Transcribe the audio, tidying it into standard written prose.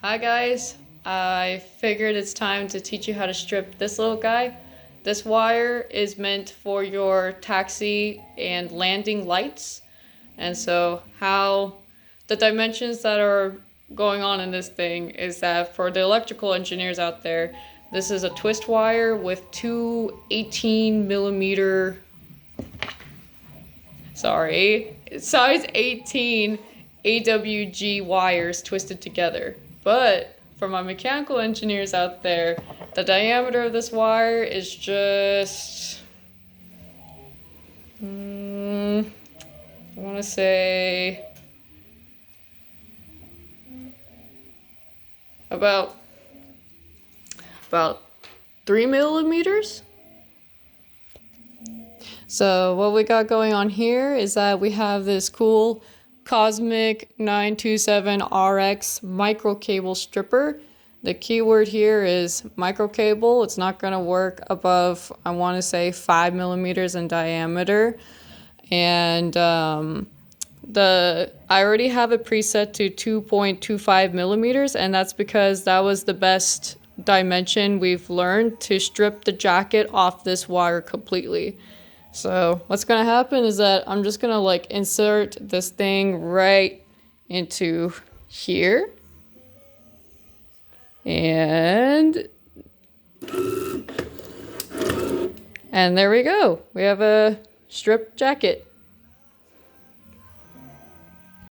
Hi guys, I figured it's time to teach you how to strip this little guy. This wire is meant for your taxi and landing lights. And so how the dimensions that are going on in this thing is that for the electrical engineers out there, this is a twist wire with two 18 millimeter, size 18 AWG wires twisted together. But for my mechanical engineers out there, the diameter of this wire is just, I want to say about about 3 millimeters. So what we got going on here is that we have this cool Cosmic 927RX micro cable stripper. The keyword here is micro cable. It's not going to work above, I want to say, 5 millimeters in diameter. And I already have it preset to 2.25 millimeters, and that's because that was the best dimension we've learned to strip the jacket off this wire completely. So what's gonna happen is that I'm just gonna like insert this thing right into here. And there we go. We have a strip jacket.